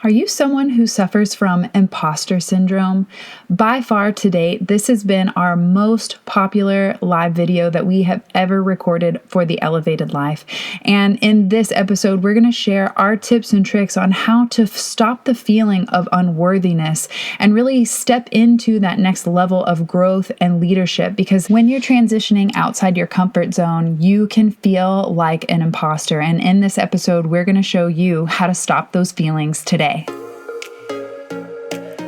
Are you someone who suffers from imposter syndrome? By far to date, this has been our most popular live video that we have ever recorded for the Elevated Life. And in this episode, we're going to share our tips and tricks on how to stop the feeling of unworthiness and really step into that next level of growth and leadership. Because when you're transitioning outside your comfort zone, you can feel like an imposter. And in this episode, we're going to show you how to stop those feelings today.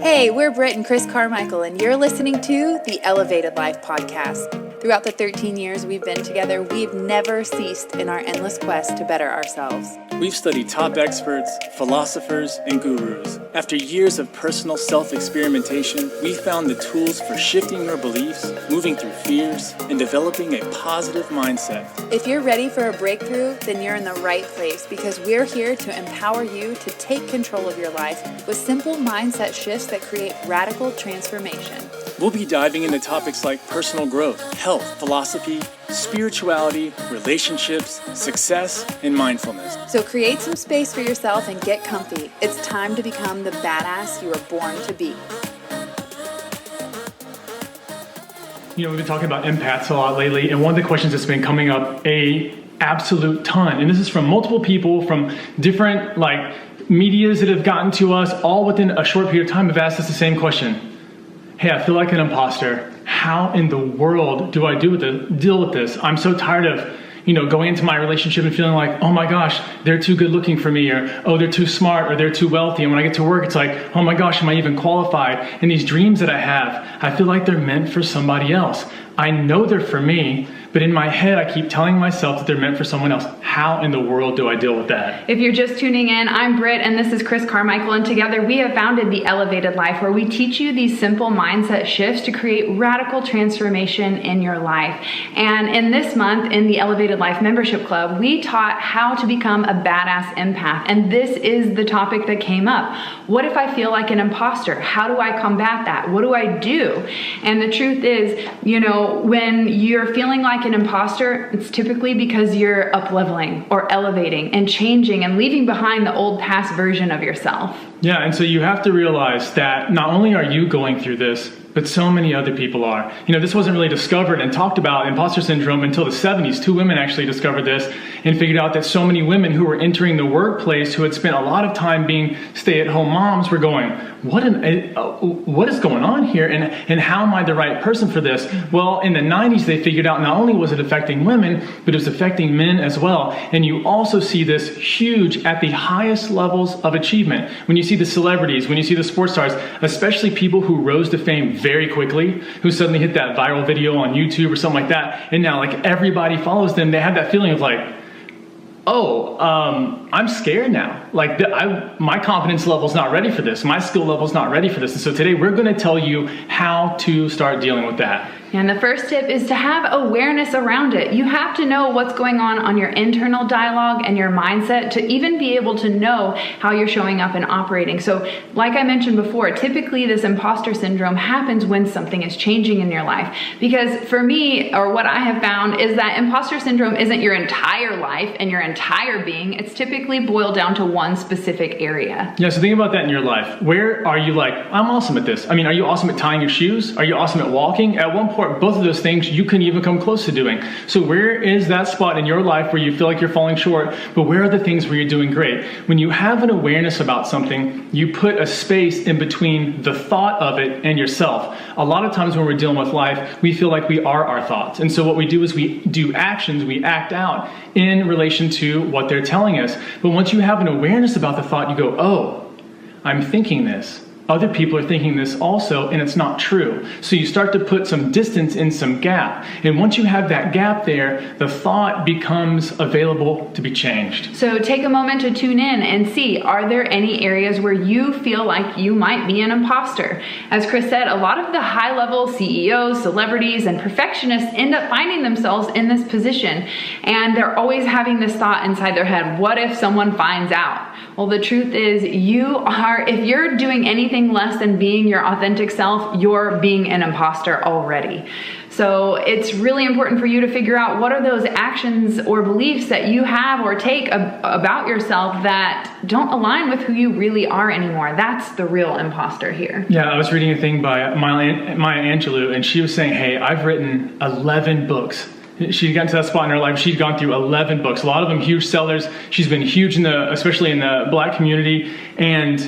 Hey, we're Britt and Chris Carmichael, and you're listening to the Elevated Life podcast. Throughout the 13 years we've been together, we've never ceased in our endless quest to better ourselves. We've studied top experts, philosophers, and gurus. After years of personal self-experimentation, we found the tools for shifting your beliefs, moving through fears, and developing a positive mindset. If you're ready for a breakthrough, then you're in the right place, because we're here to empower you to take control of your life with simple mindset shifts that create radical transformation. We'll be diving into topics like personal growth, health, philosophy, spirituality, relationships, success, and mindfulness. So create some space for yourself and get comfy. It's time to become the badass you were born to be. We've been talking about empaths a lot lately, and one of the questions that's been coming up a absolute ton, and this is from multiple people from different medias that have gotten to us, all within a short period of time, have asked us the same question. Hey, I feel like an imposter. How in the world do I deal with this? I'm so tired of, going into my relationship and feeling like, oh my gosh, they're too good looking for me, or oh, they're too smart, or they're too wealthy. And when I get to work, it's like, oh my gosh, am I even qualified? And these dreams that I have, I feel like they're meant for somebody else. I know they're for me, but in my head, I keep telling myself that they're meant for someone else. How in the world do I deal with that? If you're just tuning in, I'm Britt, and this is Chris Carmichael, and together we have founded the Elevated Life, where we teach you these simple mindset shifts to create radical transformation in your life. And in this month, in the Elevated Life Membership Club, we taught how to become a badass empath. And this is the topic that came up. What if I feel like an imposter? How do I combat that? What do I do? And the truth is, when you're feeling like an imposter, it's typically because you're up-leveling or elevating and changing and leaving behind the old past version of yourself. Yeah, and so you have to realize that not only are you going through this, but so many other people are. This wasn't really discovered and talked about, imposter syndrome, until the 70s. 2 women actually discovered this and figured out that so many women who were entering the workplace, who had spent a lot of time being stay-at-home moms, were going, what is going on here, and how am I the right person for this? Well, in the 90s, they figured out not only was it affecting women, but it was affecting men as well. And you also see this huge at the highest levels of achievement. When you see the celebrities, when you see the sports stars, especially people who rose to fame very quickly, who suddenly hit that viral video on YouTube or something like that, and now everybody follows them, they have that feeling of I'm scared now. My confidence level's not ready for this. My skill level's not ready for this. And so today we're going to tell you how to start dealing with that. And the first tip is to have awareness around it. You have to know what's going on your internal dialogue and your mindset to even be able to know how you're showing up and operating. So like I mentioned before, typically this imposter syndrome happens when something is changing in your life. Because for me, or what I have found, is that imposter syndrome isn't your entire life and your entire being. It's typically boiled down to one specific area. Yeah, so think about that in your life. Where are you I'm awesome at this? Are you awesome at tying your shoes? Are you awesome at walking? At one point, both of those things you couldn't even come close to doing. So where is that spot in your life where you feel like you're falling short, but where are the things where you're doing great? When you have an awareness about something, you put a space in between the thought of it and yourself. A lot of times when we're dealing with life, we feel like we are our thoughts. And so what we do is we do actions, we act out in relation to what they're telling us. But once you have an awareness about the thought, you go, oh, I'm thinking this. Other people are thinking this also, and it's not true. So you start to put some distance in, some gap. And once you have that gap there, the thought becomes available to be changed. So take a moment to tune in and see, are there any areas where you feel like you might be an imposter? As Chris said, a lot of the high-level CEOs, celebrities, and perfectionists end up finding themselves in this position. And they're always having this thought inside their head, what if someone finds out? Well, the truth is if you're doing anything less than being your authentic self, you're being an imposter already. So it's really important for you to figure out what are those actions or beliefs that you have or take about yourself that don't align with who you really are anymore. That's the real imposter here. Yeah, I was reading a thing by Maya Angelou, and she was saying, hey, I've written 11 books. She'd gotten to that spot in her life. She'd gone through 11 books, a lot of them huge sellers. She's been huge especially in the Black community. And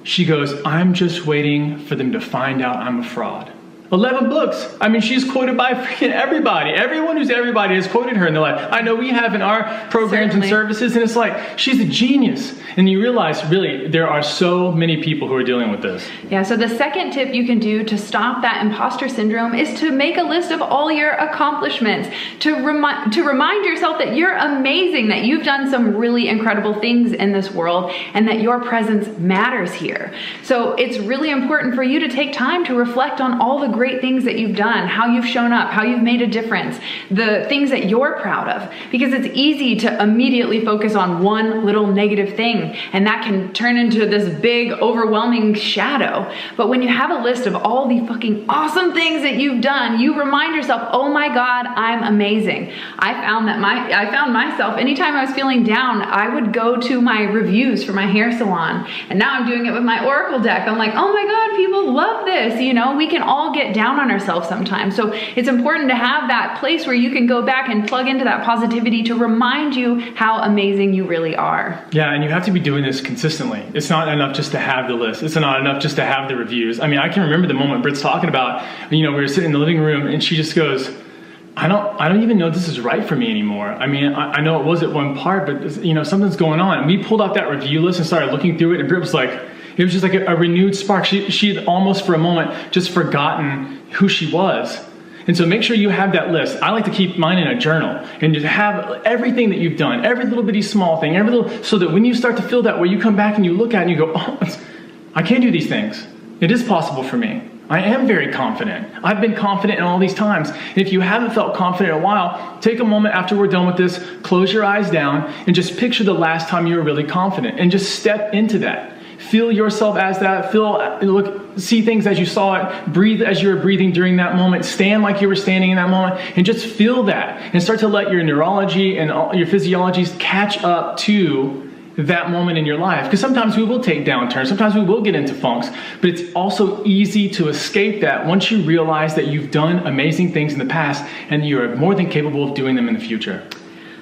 she goes, I'm just waiting for them to find out I'm a fraud. 11 books. I mean, she's quoted by freaking everybody. Everyone who's everybody has quoted her in their life. I know we have in our programs Certainly. and services, and it's like, she's a genius. And you realize, really, there are so many people who are dealing with this. Yeah, so the second tip you can do to stop that imposter syndrome is to make a list of all your accomplishments, to remind yourself that you're amazing, that you've done some really incredible things in this world, and that your presence matters here. So it's really important for you to take time to reflect on all the great things that you've done, how you've shown up, how you've made a difference, the things that you're proud of, because it's easy to immediately focus on one little negative thing, and that can turn into this big, overwhelming shadow. But when you have a list of all the fucking awesome things that you've done, you remind yourself, oh my God, I'm amazing. I found myself, anytime I was feeling down, I would go to my reviews for my hair salon, and now I'm doing it with my Oracle deck. I'm like, oh my God, people love this. We can all get down on ourselves sometimes. So it's important to have that place where you can go back and plug into that positivity to remind you how amazing you really are. Yeah, and you have to be doing this consistently. It's not enough just to have the list. It's not enough just to have the reviews. I mean, I can remember the moment Brit's talking about, we were sitting in the living room and she just goes, I don't even know this is right for me anymore. I mean, I know it was at one part, but something's going on. And we pulled out that review list and started looking through it, and Brit was like, it was just like a renewed spark. She had almost for a moment just forgotten who she was. And so make sure you have that list. I like to keep mine in a journal and just have everything that you've done, every little bitty small thing, so that when you start to feel that way, you come back and you look at it and you go, oh, I can do these things. It is possible for me. I am very confident. I've been confident in all these times. And if you haven't felt confident in a while, take a moment after we're done with this, close your eyes down, and just picture the last time you were really confident, and just step into that. Feel yourself as that. See things as you saw it. Breathe as you were breathing during that moment. Stand like you were standing in that moment, and just feel that. And start to let your neurology and all your physiologies catch up to that moment in your life. Because sometimes we will take downturns. Sometimes we will get into funks. But it's also easy to escape that once you realize that you've done amazing things in the past and you're more than capable of doing them in the future.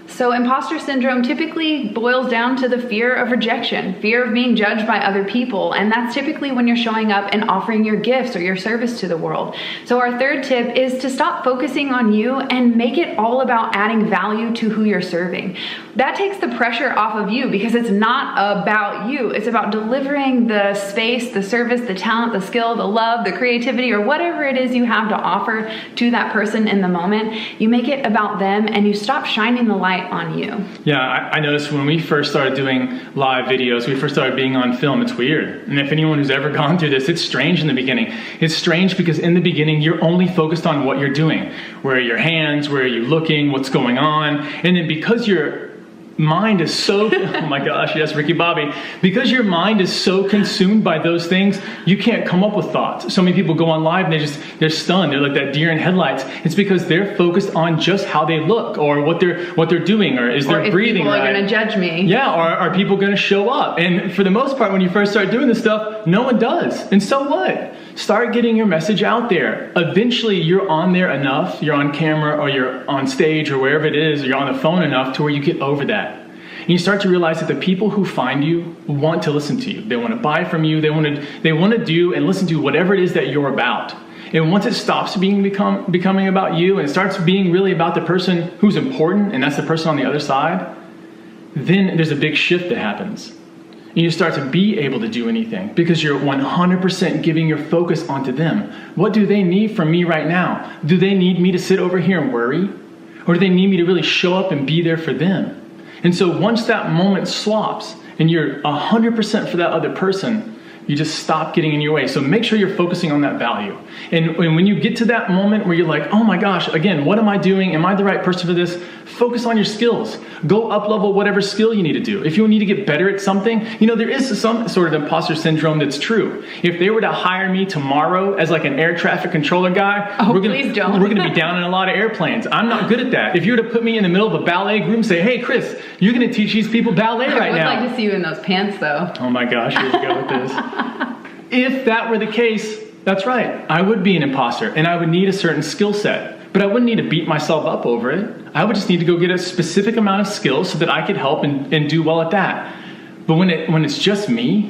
So imposter syndrome typically boils down to the fear of rejection, fear of being judged by other people. And that's typically when you're showing up and offering your gifts or your service to the world. So our third tip is to stop focusing on you and make it all about adding value to who you're serving. That takes the pressure off of you because it's not about you. It's about delivering the space, the service, the talent, the skill, the love, the creativity, or whatever it is you have to offer to that person in the moment. You make it about them and you stop shining the light on you. Yeah, I noticed when we first started doing live videos, we first started being on film, it's weird. And if anyone who's ever gone through this, it's strange in the beginning. It's strange because in the beginning, you're only focused on what you're doing. Where are your hands? Where are you looking? What's going on? And then because your mind is so, oh my gosh, yes, Ricky Bobby. Because your mind is so consumed by those things, you can't come up with thoughts. So many people go on live and they're stunned. They're like that deer in headlights. It's because they're focused on just how they look or what they're doing or is their breathing right. Or if people are going to judge me. Yeah, or are people going to show up? And for the most part, when you first start doing this stuff, no one does. And so what? Start getting your message out there. Eventually, you're on there enough, you're on camera or you're on stage or wherever it is, or you're on the phone enough to where you get over that. And you start to realize that the people who find you want to listen to you. They want to buy from you. They want to do and listen to whatever it is that you're about. And once it stops becoming about you and it starts being really about the person who's important, and that's the person on the other side, then there's a big shift that happens. And you start to be able to do anything because you're 100% giving your focus onto them. What do they need from me right now? Do they need me to sit over here and worry? Or do they need me to really show up and be there for them? And so once that moment swaps and you're 100% for that other person, you just stop getting in your way. So make sure you're focusing on that value. And when you get to that moment where you're like, oh my gosh, again, what am I doing? Am I the right person for this? Focus on your skills. Go up level whatever skill you need to do. If you need to get better at something, there is some sort of imposter syndrome that's true. If they were to hire me tomorrow as like an air traffic controller guy, we're going to be down in a lot of airplanes. I'm not good at that. If you were to put me in the middle of a ballet group and say, hey, Chris, you're going to teach these people ballet right now. I would like to see you in those pants, though. Oh my gosh, here we go with this. If that were the case, that's right. I would be an imposter, and I would need a certain skill set. But I wouldn't need to beat myself up over it. I would just need to go get a specific amount of skills so that I could help and do well at that. But when it's just me,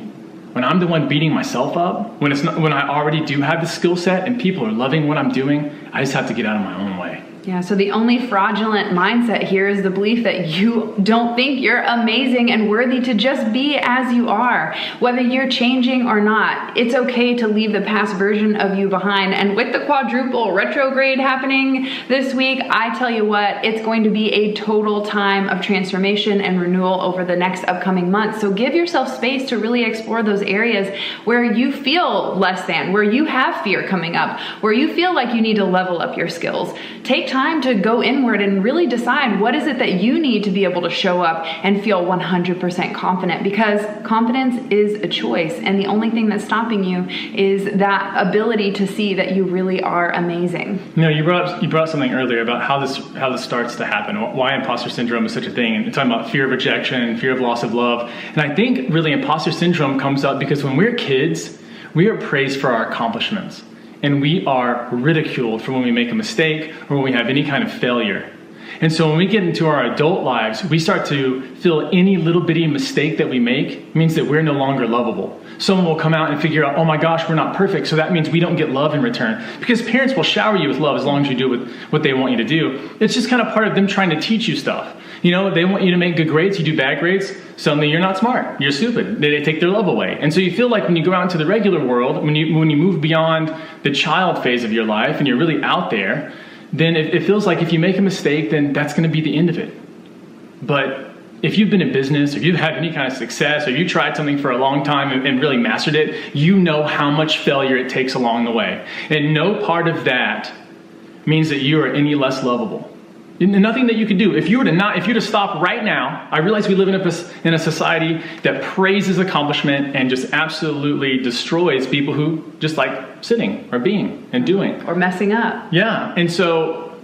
when I'm the one beating myself up, when I already do have the skill set and people are loving what I'm doing, I just have to get out of my own way. Yeah, so the only fraudulent mindset here is the belief that you don't think you're amazing and worthy to just be as you are. Whether you're changing or not, it's okay to leave the past version of you behind. And with the quadruple retrograde happening this week, I tell you what, it's going to be a total time of transformation and renewal over the next upcoming months. So give yourself space to really explore those areas where you feel less than, where you have fear coming up, where you feel like you need to level up your skills. Take time to go inward and really decide what is it that you need to be able to show up and feel 100% confident, because confidence is a choice, and the only thing that's stopping you is that ability to see that you really are amazing. You brought something earlier about how this starts to happen, why imposter syndrome is such a thing, and you're talking about fear of rejection, fear of loss of love. And I think really imposter syndrome comes up because when we're kids, we are praised for our accomplishments. And we are ridiculed for when we make a mistake or when we have any kind of failure. And so when we get into our adult lives, we start to feel any little bitty mistake that we make means that we're no longer lovable. Someone will come out and figure out, oh my gosh, we're not perfect, so that means we don't get love in return. Because parents will shower you with love as long as you do what they want you to do. It's just kind of part of them trying to teach you stuff. They want you to make good grades, you do bad grades, suddenly you're not smart, you're stupid. They take their love away. And so you feel like when you go out into the regular world, when you move beyond the child phase of your life and you're really out there, then it feels like if you make a mistake, then that's going to be the end of it. But if you've been in business, or you've had any kind of success, or you tried something for a long time and really mastered it, you know how much failure it takes along the way. And no part of that means that you are any less lovable. Nothing that you could do. If you were to stop right now, I realize we live in a society that praises accomplishment and just absolutely destroys people who just like sitting or being and doing. Or messing up. Yeah. And so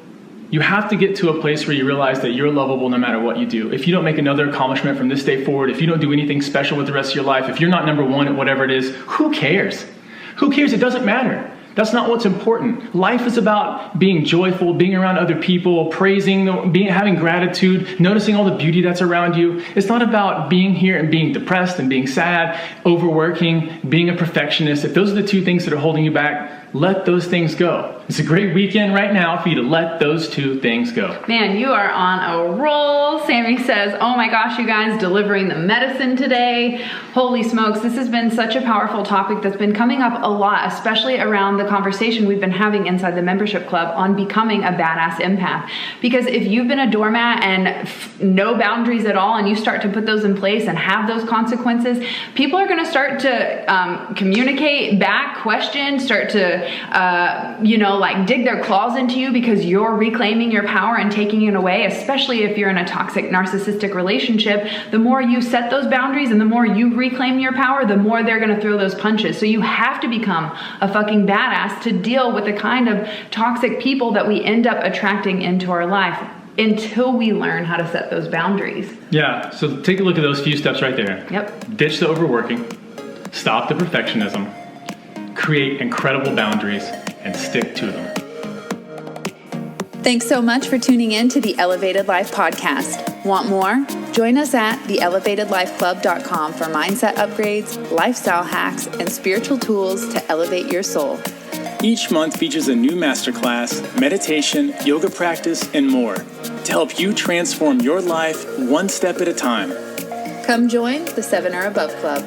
you have to get to a place where you realize that you're lovable no matter what you do. If you don't make another accomplishment from this day forward, if you don't do anything special with the rest of your life, if you're not number one at whatever it is, who cares? Who cares? It doesn't matter. That's not what's important. Life is about being joyful, being around other people, praising, having gratitude, noticing all the beauty that's around you. It's not about being here and being depressed and being sad, overworking, being a perfectionist. If those are the two things that are holding you back, let those things go. It's a great weekend right now for you to let those two things go. Man, you are on a roll. Sammy says, oh my gosh, you guys, delivering the medicine today. Holy smokes, this has been such a powerful topic that's been coming up a lot, especially around the conversation we've been having inside the membership club on becoming a badass empath. Because if you've been a doormat and no boundaries at all, and you start to put those in place and have those consequences, people are going to start to communicate back, question, start to dig their claws into you because you're reclaiming your power and taking it away, especially if you're in a toxic narcissistic relationship. The more you set those boundaries and the more you reclaim your power, the more they're going to throw those punches. So you have to become a fucking badass to deal with the kind of toxic people that we end up attracting into our life until we learn how to set those boundaries. Yeah, so take a look at those few steps right there. Yep. Ditch the overworking, stop the perfectionism, create incredible boundaries, and stick to them. Thanks so much for tuning in to the Elevated Life Podcast. Want more? Join us at theelevatedlifeclub.com for mindset upgrades, lifestyle hacks, and spiritual tools to elevate your soul. Each month features a new masterclass, meditation, yoga practice, and more to help you transform your life one step at a time. Come join the 7 or Above Club.